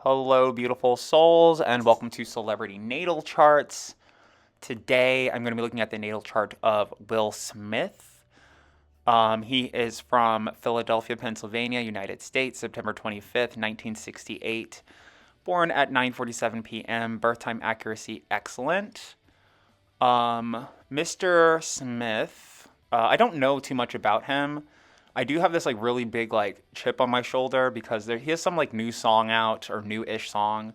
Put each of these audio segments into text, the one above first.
Hello, beautiful souls, and welcome to Celebrity Natal Charts. Today, I'm going to be looking at the natal chart of Will Smith. He is from Philadelphia, Pennsylvania, United States, September 25th, 1968. Born at 9:47 p.m. Birth time accuracy excellent. Mr. Smith, I don't know too much about him. I do have this like really big like chip on my shoulder because he has some like new song out or new-ish song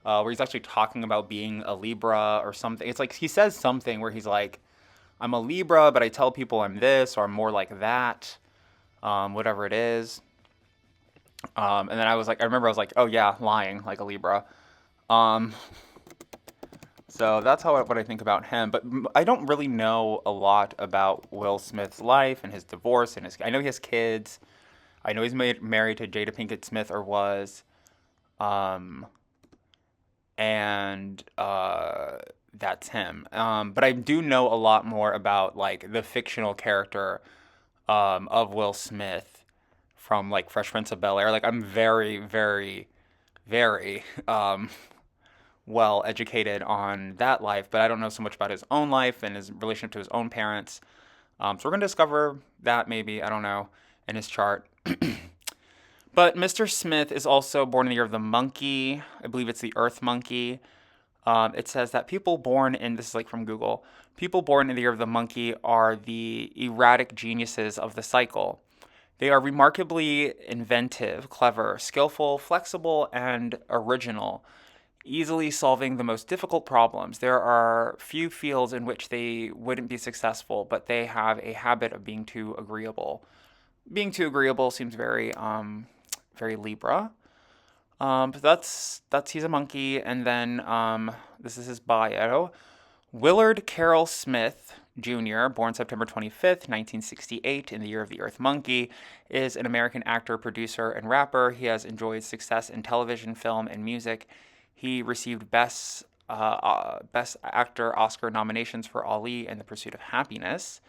where he's actually talking about being a Libra or something. It's like he says something where he's like, "I'm a Libra, but I tell people I'm this or I'm more like that, whatever it is." And then I remember I was like, "Oh yeah, lying like a Libra." Um, So that's what I think about him. But I don't really know a lot about Will Smith's life and his divorce and his. I know he has kids. I know he's married to Jada Pinkett Smith or was, um, and that's him. But I do know a lot more about like the fictional character of Will Smith from like Fresh Prince of Bel Air. Like I'm very, very, very well educated on that life, but I don't know so much about his own life and his relationship to his own parents. So we're going to discover that maybe, I don't know, in his chart. But Mr. Smith is also born in the year of the monkey. I believe it's the Earth monkey. It says that people born in, this is like from Google, people born in the year of the monkey are the erratic geniuses of the cycle. They are remarkably inventive, clever, skillful, flexible, and original, easily solving the most difficult problems. There are few fields in which they wouldn't be successful, but they have a habit of being too agreeable. Being too agreeable seems very Libra. But that's he's a monkey, and then this is his bio. Willard Carroll Smith Jr., born September 25th, 1968, in the year of the Earth Monkey, is an American actor, producer, and rapper. He has enjoyed success in television, film, and music. He received Best Actor Oscar nominations for Ali and The Pursuit of Happiness.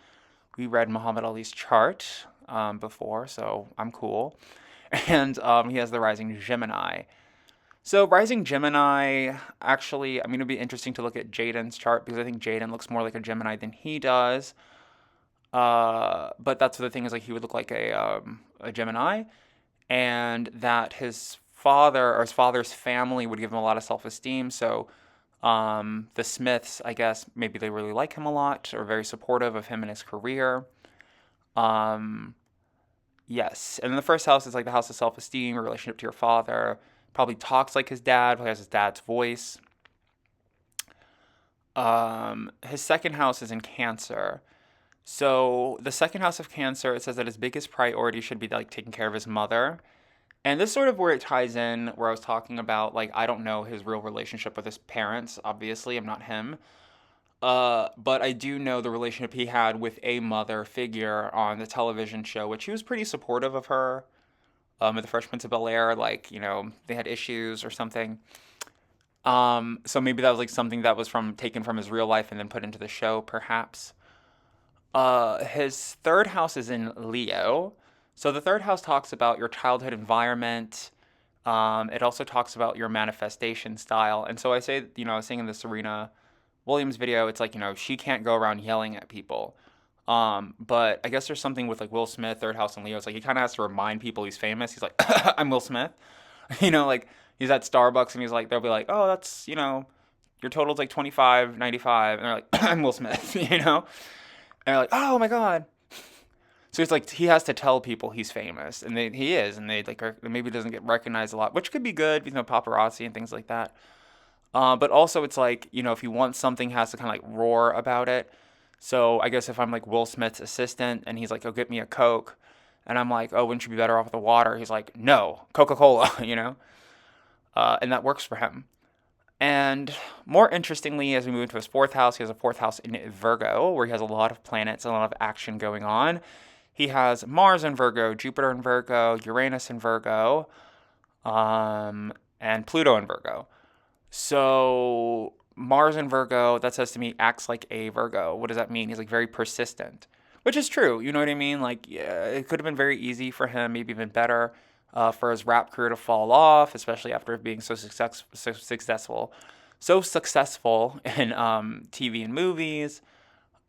We read Muhammad Ali's chart before, so I'm cool. And he has the Rising Gemini. So Rising Gemini, actually, I mean, it'd be interesting to look at Jaden's chart because I think Jaden looks more like a Gemini than he does. But that's the thing is like he would look like a Gemini, and that his father or his father's family would give him a lot of self-esteem. So the Smiths, I guess, maybe they really like him a lot or very supportive of him and his career. Um, yes, and then the first house is like the house of self-esteem, your relationship to your father. Probably talks like his dad, probably has his dad's voice. His second house is in Cancer. So the second house of Cancer, it says that his biggest priority should be like taking care of his mother. And this is sort of where it ties in, where I was talking about, like, I don't know his real relationship with his parents. Obviously, I'm not him. But I do know the relationship he had with a mother figure on the television show, which he was pretty supportive of her. At the Fresh Prince of Bel Air, like, they had issues or something. So maybe that was like something that was taken from his real life and then put into the show, perhaps. His third house is in Leo. So the third house talks about your childhood environment. It also talks about your manifestation style. And so I was saying in the Serena Williams video, it's like, she can't go around yelling at people. But I guess there's something with like Will Smith, third house in Leo. It's like he kind of has to remind people he's famous. He's like, I'm Will Smith. Like he's at Starbucks and he's like, they'll be like, oh, that's, your total's like 25.95. And they're like, I'm Will Smith. And they're like, oh my God. So it's like he has to tell people he's famous, and he is, and they like maybe doesn't get recognized a lot, which could be good, paparazzi and things like that. But also it's like if he wants something, he has to kind of like roar about it. So I guess if I'm like Will Smith's assistant, and he's like, "Oh, get me a Coke," and I'm like, "Oh, wouldn't you be better off with the water?" He's like, "No, Coca-Cola," and that works for him. And more interestingly, as we move into his fourth house, he has a fourth house in Virgo, where he has a lot of planets and a lot of action going on. He has Mars in Virgo, Jupiter in Virgo, Uranus in Virgo, and Pluto in Virgo. So Mars in Virgo, that says to me, acts like a Virgo. What does that mean? He's like very persistent, which is true. You know what I mean? Like, yeah, it could have been very easy for him, maybe even better. for his rap career to fall off, especially after being so successful in TV and movies.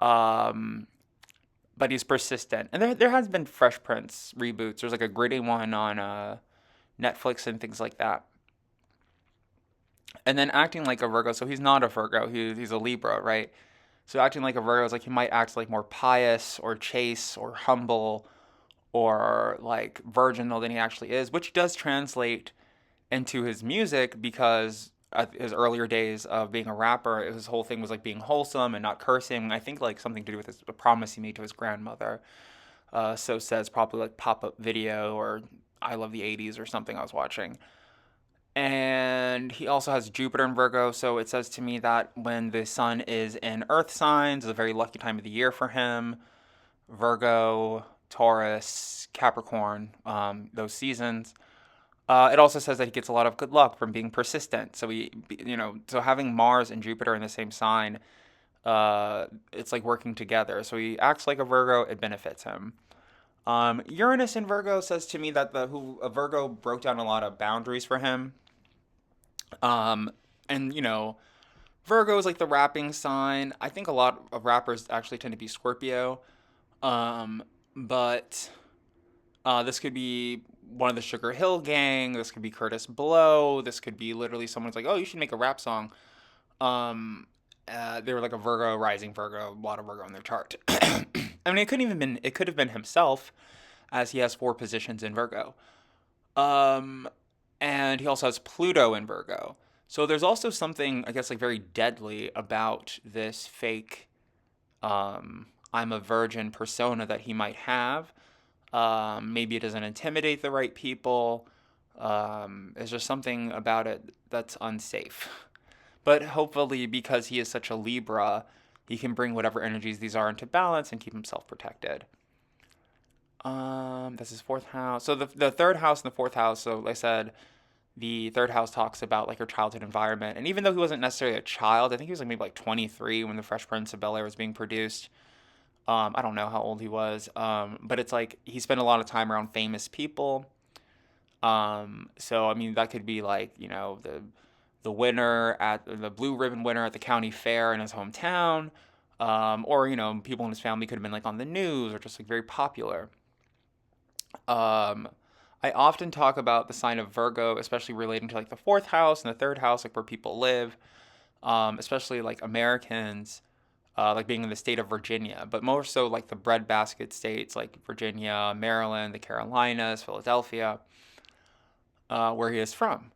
Um, but he's persistent, and there has been Fresh Prince reboots. There's like a gritty one on Netflix and things like that. And then acting like a Virgo, so he's not a Virgo. He's a Libra, right? So acting like a Virgo is like he might act like more pious or chaste or humble or like virginal than he actually is, which does translate into his music because at his earlier days of being a rapper, his whole thing was like being wholesome and not cursing. I think like something to do with his, a promise he made to his grandmother. So says probably like pop up video or I love the 80s or something I was watching. And he also has Jupiter in Virgo, so it says to me that when the sun is in Earth signs, it's a very lucky time of the year for him. Virgo, Taurus, Capricorn, those seasons. It also says that he gets a lot of good luck from being persistent. So so having Mars and Jupiter in the same sign, it's like working together. So he acts like a Virgo. It benefits him. Uranus in Virgo says to me that a Virgo broke down a lot of boundaries for him. Um, and Virgo is like the rapping sign. I think a lot of rappers actually tend to be Scorpio. Um, but this could be one of the Sugar Hill Gang. This could be Curtis Blow. This could be literally someone's like, oh, you should make a rap song. Um, they were like a Virgo, rising Virgo, a lot of Virgo on their chart. I mean, it could have been himself, as he has four positions in Virgo. Um, and he also has Pluto in Virgo. So there's also something, I guess, like very deadly about this fake I'm a virgin persona that he might have. Maybe it doesn't intimidate the right people. There's just something about it that's unsafe. But hopefully, because he is such a Libra, he can bring whatever energies these are into balance and keep himself protected. That's his fourth house. So the third house and the fourth house. So like I said, the third house talks about like your childhood environment. And even though he wasn't necessarily a child, I think he was like maybe like 23 when the Fresh Prince of Bel Air was being produced. I don't know how old he was, but it's like he spent a lot of time around famous people. So I mean that could be like the winner at the blue ribbon winner at the county fair in his hometown, or people in his family could have been like on the news or just like very popular. Um, I often talk about the sign of Virgo, especially relating to like the fourth house and the third house, like where people live, especially like Americans, like being in the state of Virginia, but more so like the breadbasket states like Virginia, Maryland, the Carolinas, Philadelphia, where he is from.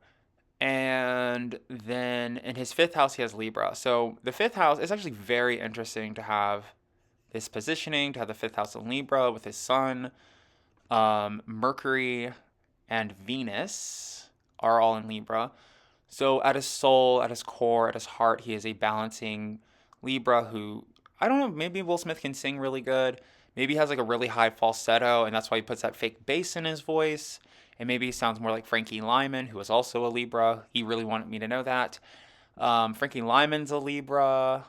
And then in his fifth house, he has Libra. So the fifth house is actually very interesting to have this positioning, to have the fifth house in Libra with his sun. Mercury and Venus are all in Libra. So at his soul, at his core, at his heart, he is a balancing Libra who, I don't know, maybe Will Smith can sing really good. Maybe he has like a really high falsetto, and that's why he puts that fake bass in his voice. And maybe he sounds more like Frankie Lyman, who is also a Libra. He really wanted me to know that. Frankie Lyman's a Libra.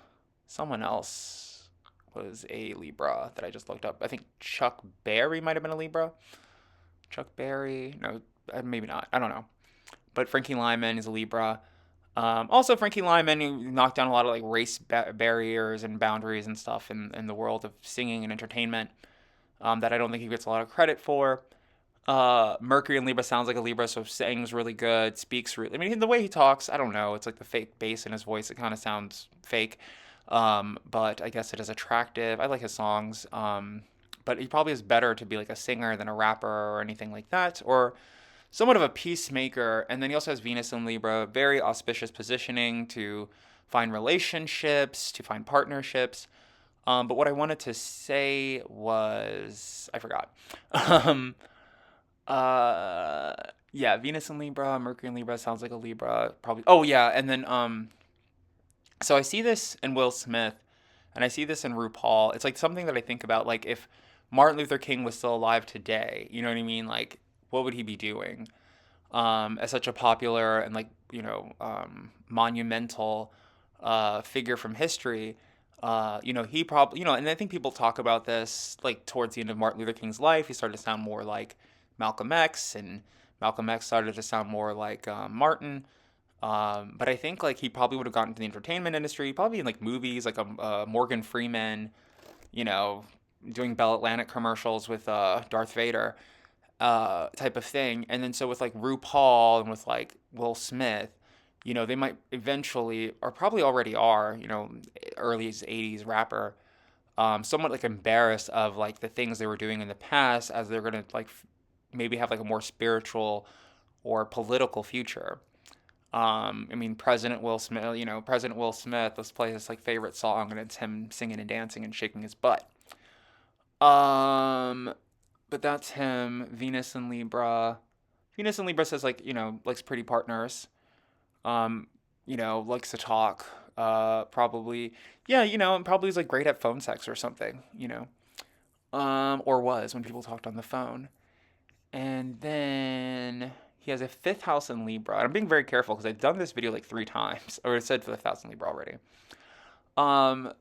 Someone else was a Libra that I just looked up. I think Chuck Berry might have been a Libra. Chuck Berry? No, maybe not. I don't know. But Frankie Lyman is a Libra. Also, Frankie Lyman knocked down a lot of like race barriers and boundaries and stuff in the world of singing and entertainment that I don't think he gets a lot of credit for. Mercury in Libra sounds like a Libra, so sings really good, speaks really. I mean, the way he talks, I don't know. It's like the fake bass in his voice. It kind of sounds fake, but I guess it is attractive. I like his songs, but he probably is better to be like a singer than a rapper or anything like that, or somewhat of a peacemaker. And then he also has Venus in Libra, very auspicious positioning to find relationships, to find partnerships. But what I wanted to say was, I forgot. Um, uh, yeah, Venus in Libra, Mercury in Libra sounds like a Libra, probably. Oh yeah, and then so I see this in Will Smith, and I see this in RuPaul. It's like something that I think about, like if Martin Luther King was still alive today, you know what I mean? Like, what would he be doing? As such a popular and like monumental figure from history. He probably, and I think people talk about this like towards the end of Martin Luther King's life. He started to sound more like Malcolm X and Malcolm X started to sound more like Martin. But I think like he probably would have gotten into the entertainment industry, probably in like movies, like Morgan Freeman, you know, doing Bell Atlantic commercials with Darth Vader, type of thing. And then so with like RuPaul and with like Will Smith, they might eventually, or probably already are, early 80s rapper, somewhat like embarrassed of like the things they were doing in the past, as they're gonna like maybe have like a more spiritual or political future. I mean, President Will Smith, let's play his like favorite song, and it's him singing and dancing and shaking his butt. Um, but that's him. Venus and Libra. Venus and Libra says like, likes pretty partners. Um, likes to talk. Probably, yeah, and probably is like great at phone sex or something. Or was when people talked on the phone. And then he has a fifth house in Libra. And I'm being very careful because I've done this video like 3 times, or I said fifth house in Libra already. Um,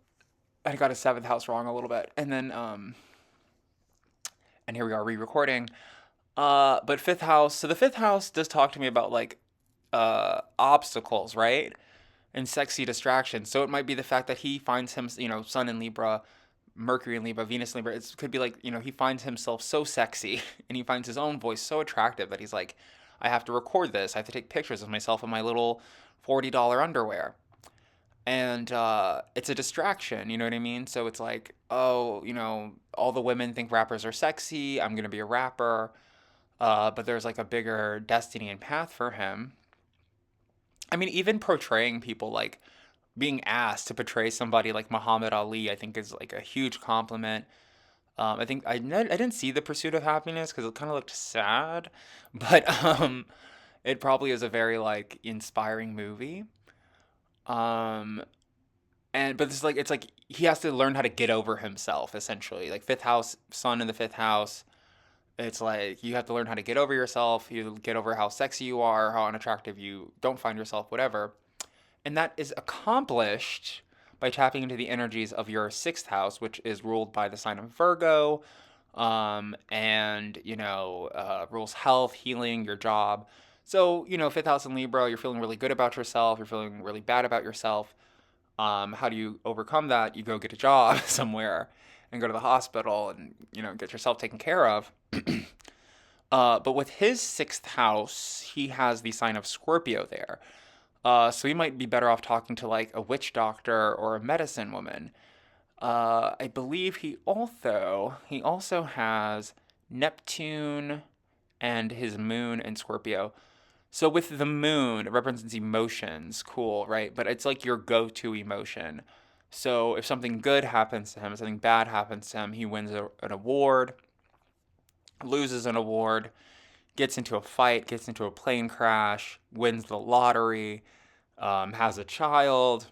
I got a seventh house wrong a little bit, and here we are re-recording. But fifth house. So the fifth house does talk to me about like obstacles, right? And sexy distractions. So it might be the fact that he finds him, Sun in Libra, Mercury in Libra, Venus in Libra. It could be like, he finds himself so sexy and he finds his own voice so attractive that he's like, I have to record this. I have to take pictures of myself in my little $40 underwear. And it's a distraction, you know what I mean? So it's like, oh, all the women think rappers are sexy. I'm going to be a rapper. But there's like a bigger destiny and path for him. I mean, even portraying people like being asked to portray somebody like Muhammad Ali, I think is like a huge compliment. I think I didn't see The Pursuit of Happiness because it kind of looked sad, but it probably is a very like inspiring movie. Um, but it's like he has to learn how to get over himself essentially. Like fifth house, sun in the fifth house. It's like you have to learn how to get over yourself. You get over how sexy you are, how unattractive you don't find yourself, whatever. And that is accomplished by tapping into the energies of your sixth house, which is ruled by the sign of Virgo, and, rules health, healing, your job. So, fifth house in Libra, you're feeling really good about yourself, you're feeling really bad about yourself. How do you overcome that? You go get a job somewhere and go to the hospital and, get yourself taken care of. But with his sixth house, he has the sign of Scorpio there. So he might be better off talking to like a witch doctor or a medicine woman. I believe he also has Neptune and his moon in Scorpio. So with the moon, it represents emotions, cool, right? But it's like your go-to emotion. So if something good happens to him, if something bad happens to him, he wins an award, loses an award, gets into a fight, gets into a plane crash, wins the lottery, has a child,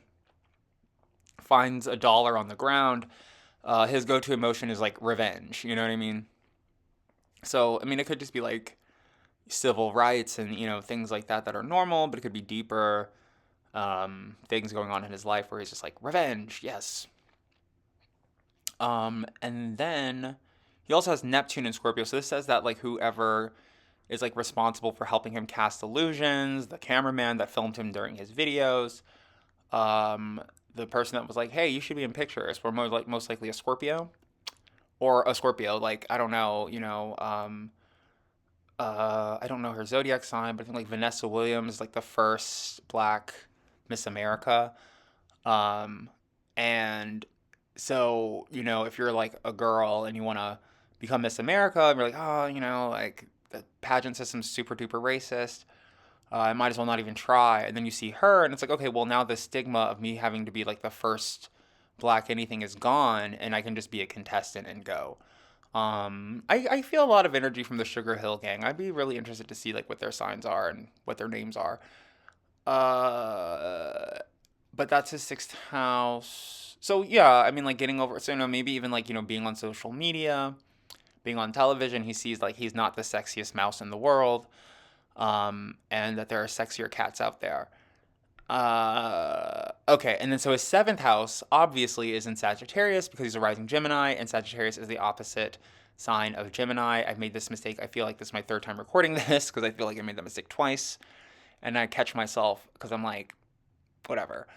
finds $1 on the ground. His go-to emotion is like revenge. You know what I mean? So I mean, it could just be like civil rights and things like that are normal, but it could be deeper things going on in his life where he's just like revenge, yes. And then he also has Neptune in Scorpio, so this says that like whoever is like responsible for helping him cast illusions, the cameraman that filmed him during his videos, the person that was like, "Hey, you should be in pictures," were most likely a Scorpio or a Scorpio. Like I don't know, I don't know her zodiac sign, but I think like Vanessa Williams is like the first Black Miss America, um, and so if you're like a girl and you want to become Miss America, and you're like, oh, like the pageant system's super duper racist. I might as well not even try. And then you see her, and it's like, okay, well, now the stigma of me having to be like the first Black anything is gone, and I can just be a contestant and go. I feel a lot of energy from the Sugar Hill Gang. I'd be really interested to see like what their signs are and what their names are. Uh, but that's his sixth house. So yeah, I mean, like getting over. So maybe even like being on social media, being on television, he sees like he's not the sexiest mouse in the world, and that there are sexier cats out there. Okay, and then so his seventh house obviously is in Sagittarius because he's a rising Gemini, and Sagittarius is the opposite sign of Gemini. I've made this mistake. I feel like this is my third time recording this because I feel like I made that mistake twice. And I catch myself because I'm like, whatever.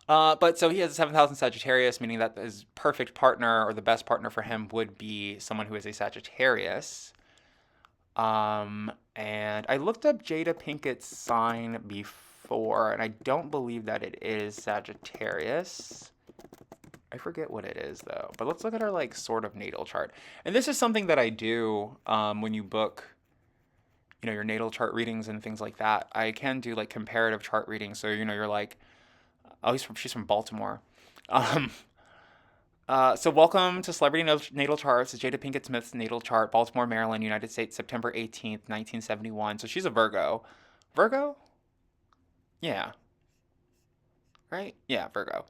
But so he has a seventh house in Sagittarius, meaning that his perfect partner or the best partner for him would be someone who is a Sagittarius. And I looked up Jada Pinkett's sign before, and I don't believe that it is Sagittarius. I forget what it is though. But let's look at her like sort of natal chart. And this is something that I do when you book, your natal chart readings and things like that. I can do like comparative chart readings. So you're like, oh, she's from Baltimore. Um, so welcome to Celebrity Natal Charts. It's Jada Pinkett Smith's natal chart, Baltimore, Maryland, United States, September 18th, 1971. So she's a Virgo. Virgo? Yeah. Right? Yeah, Virgo.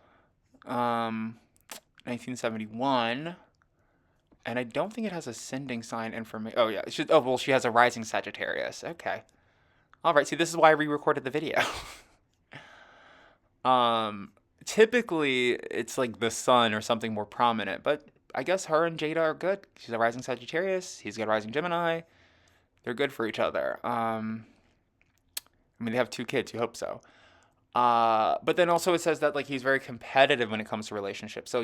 1971. And I don't think it has ascending sign information. Oh, yeah. She has a rising Sagittarius. Okay. All right. See, this is why I re-recorded the video. Typically it's like the sun or something more prominent, but I guess her and Jada are good. She's a rising Sagittarius. He's got a rising Gemini. They're good for each other. They have 2 kids. You hope so. But then also it says that like he's very competitive when it comes to relationships. So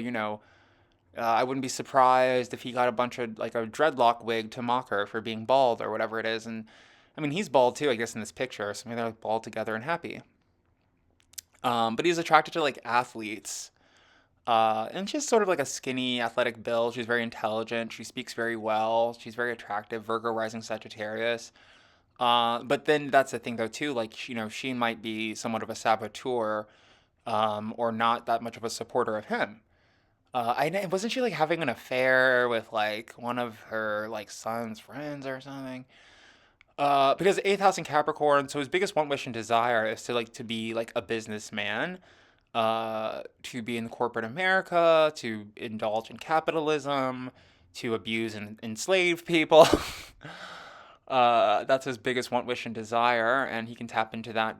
I wouldn't be surprised if he got a bunch of like a dreadlock wig to mock her for being bald or whatever it is. And he's bald too, I guess, in this picture. So maybe they're like bald together and happy. But he's attracted to like athletes. And she's sort of like a skinny, athletic build. She's very intelligent. She speaks very well. She's very attractive. Virgo rising Sagittarius. But then that's the thing though too. Like she might be somewhat of a saboteur, or not that much of a supporter of him. Wasn't she like having an affair with like one of her like son's friends or something? Because eighth house in Capricorn, so his biggest want, wish, and desire is to be like a businessman, to be in corporate America, to indulge in capitalism, to abuse and enslave people. That's his biggest want, wish, and desire, and he can tap into that.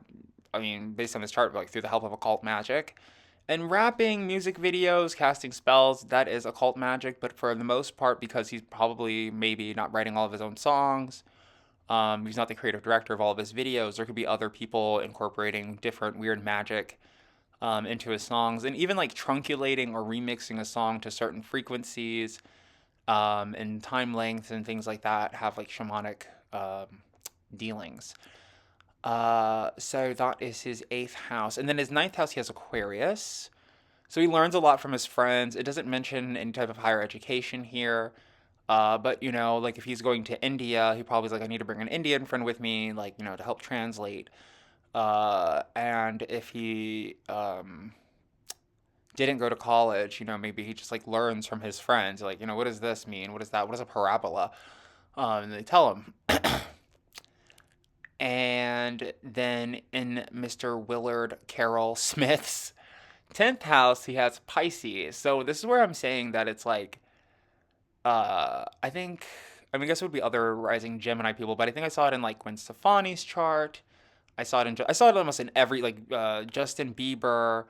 Based on his chart, like through the help of occult magic. And rapping, music videos, casting spells, that is occult magic, but for the most part, because he's probably maybe not writing all of his own songs, he's not the creative director of all of his videos. There could be other people incorporating different weird magic into his songs, and even like trunculating or remixing a song to certain frequencies and time lengths and things like that have like shamanic dealings. So that is his eighth house. And then his ninth house, he has Aquarius. So he learns a lot from his friends. It doesn't mention any type of higher education here. But like if he's going to India, he probably is like, I need to bring an Indian friend with me, like, to help translate. And if he didn't go to college, maybe he just like learns from his friends, like, what does this mean? What is that? What is a parabola? And they tell him. And then in Mr. Willard Carroll Smith's 10th house, he has Pisces. So this is where I'm saying that it's like, I think, I guess it would be other rising Gemini people, but I think I saw it in like Gwen Stefani's chart. I saw it almost in every, like, Justin Bieber,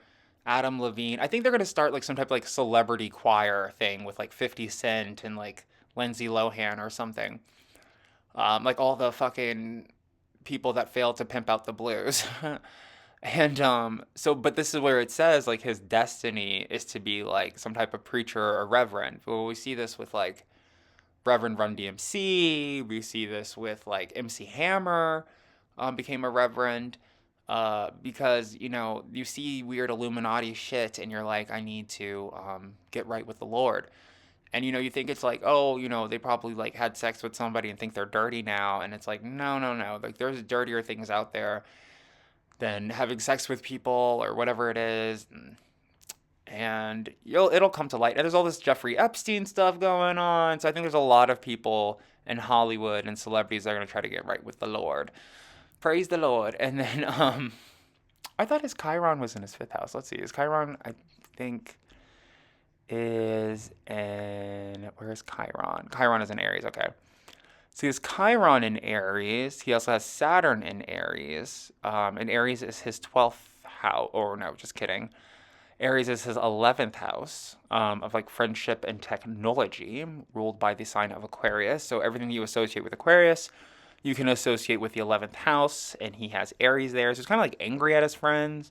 Adam Levine. I think they're going to start like some type of like celebrity choir thing with like 50 Cent and like Lindsay Lohan or something. Like all the fucking people that failed to pimp out the blues. And but this is where it says like his destiny is to be like some type of preacher or reverend. Well, we see this with like Reverend Run DMC. We see this with like MC Hammer became a reverend because you see weird Illuminati shit and you're like, I need to get right with the Lord. And you think it's like, oh, they probably like had sex with somebody and think they're dirty now, and it's like, no, no, no, like there's dirtier things out there than having sex with people or whatever it is. And it'll come to light. And there's all this Jeffrey Epstein stuff going on, so I think there's a lot of people in Hollywood and celebrities that are going to try to get right with the Lord. Praise the Lord. And then I thought his Chiron was in his 5th house. Let's see, his Chiron, I think, is in, where's Chiron? Chiron is in Aries, okay. So he has Chiron in Aries. He also has Saturn in Aries. And Aries is his 12th house. Or no, just kidding. Aries is his 11th house of like friendship and technology, ruled by the sign of Aquarius. So everything you associate with Aquarius, you can associate with the 11th house, and he has Aries there. So he's kind of like angry at his friends.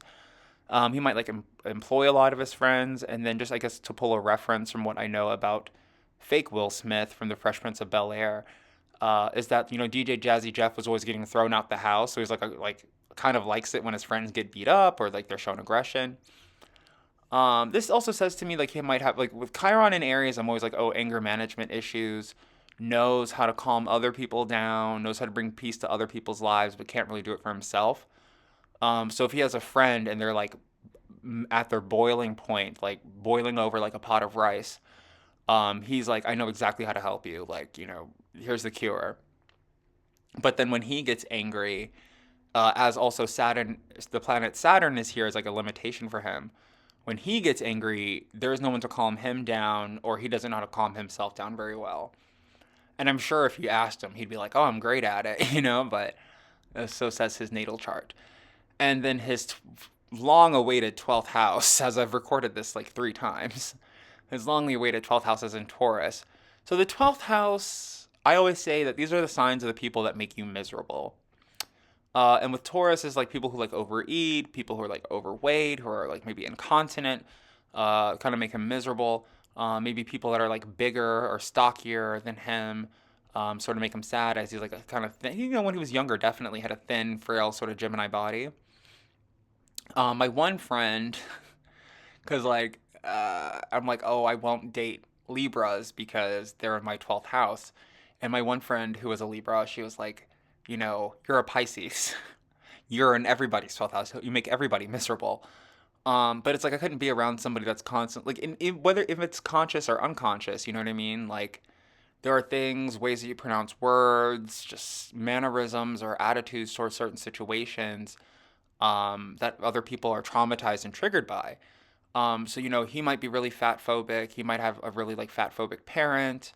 He might like employ a lot of his friends, and then just I guess to pull a reference from what I know about fake Will Smith from The Fresh Prince of Bel Air, is that DJ Jazzy Jeff was always getting thrown out the house, so he's like kind of likes it when his friends get beat up or like they're showing aggression. This also says to me like he might have like with Chiron in Aries, I'm always like, oh, anger management issues, knows how to calm other people down, knows how to bring peace to other people's lives, but can't really do it for himself. So if he has a friend and they're like at their boiling point, like boiling over like a pot of rice, he's like, I know exactly how to help you. Like, here's the cure. But then when he gets angry, as also Saturn, the planet Saturn is here as like a limitation for him. When he gets angry, there's no one to calm him down, or he doesn't know how to calm himself down very well. And I'm sure if you asked him, he'd be like, oh, I'm great at it, but so says his natal chart. And then his long-awaited 12th house, as I've recorded this like 3 times, his long-awaited 12th house is in Taurus. So the 12th house, I always say that these are the signs of the people that make you miserable. And with Taurus is like people who like overeat, people who are like overweight, who are like maybe incontinent, kind of make him miserable. Maybe people that are like bigger or stockier than him, sort of make him sad, as he's like a kind of thin. When he was younger, definitely had a thin, frail sort of Gemini body. My one friend, because like I'm like, oh, I won't date Libras because they're in my 12th house. And my one friend who was a Libra, she was like, you're a Pisces. You're in everybody's 12th house. You make everybody miserable. But it's like I couldn't be around somebody that's constant, like whether if it's conscious or unconscious, you know what I mean? Like there are things, ways that you pronounce words, just mannerisms or attitudes towards certain situations that other people are traumatized and triggered by. So he might be really fat phobic. He might have a really like fat phobic parent.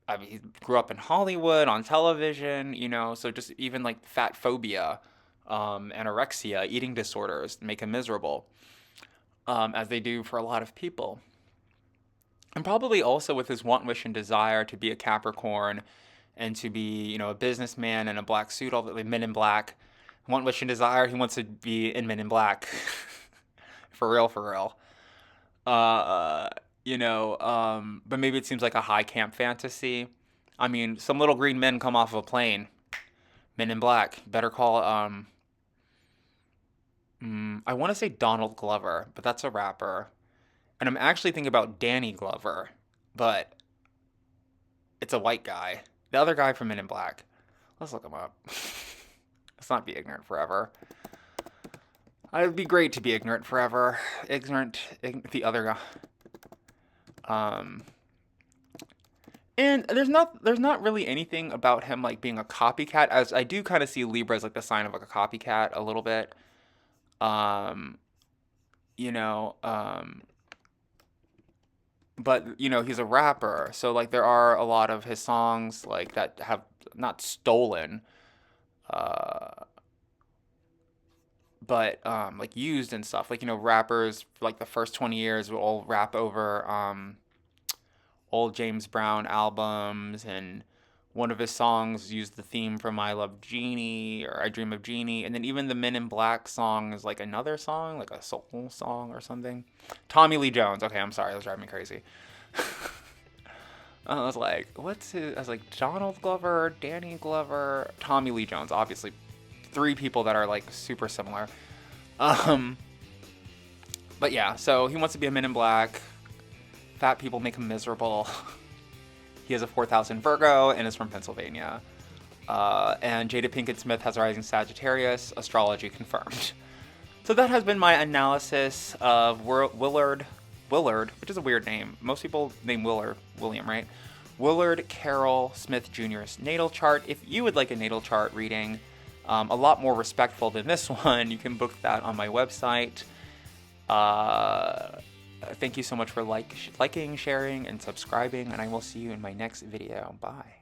I mean, he grew up in Hollywood on television, so just even like fat phobia, anorexia, eating disorders make him miserable, as they do for a lot of people. And probably also with his want, wish, and desire to be a Capricorn and to be, a businessman in a black suit, all the Men in Black. Want, wish, and desire, he wants to be in Men in Black. For real, for real. But maybe it seems like a high camp fantasy. I mean, some little green men come off of a plane. Men in Black. Better call, I want to say Donald Glover, but that's a rapper. And I'm actually thinking about Danny Glover, but it's a white guy. The other guy from Men in Black. Let's look him up. Let's not be ignorant forever. It'd be great to be ignorant forever. The other guy. And there's not really anything about him like being a copycat, as I do kind of see Libra as like the sign of like a copycat a little bit. You know, but he's a rapper, so like there are a lot of his songs like that have not stolen, uh, but like used and stuff. Like rappers for like the first 20 years will all rap over old James Brown albums, and one of his songs used the theme from I Love Jeannie or I Dream of Jeannie, and then even the Men in Black song is like another song, like a soul song or something. Tommy Lee Jones. Okay, I'm sorry, that was driving me crazy. I was like, I was like, Donald Glover, Danny Glover, Tommy Lee Jones. Obviously, 3 people that are like super similar. But yeah, so he wants to be a Men in Black. Fat people make him miserable. He has a 4th house in Virgo and is from Pennsylvania. And Jada Pinkett Smith has a rising Sagittarius, astrology confirmed. So that has been my analysis of Willard, which is a weird name. Most people name William, right? Willard Carroll Smith Jr.'s natal chart. If you would like a natal chart reading, a lot more respectful than this one, you can book that on my website. Thank you so much for liking, sharing, and subscribing, and I will see you in my next video. Bye.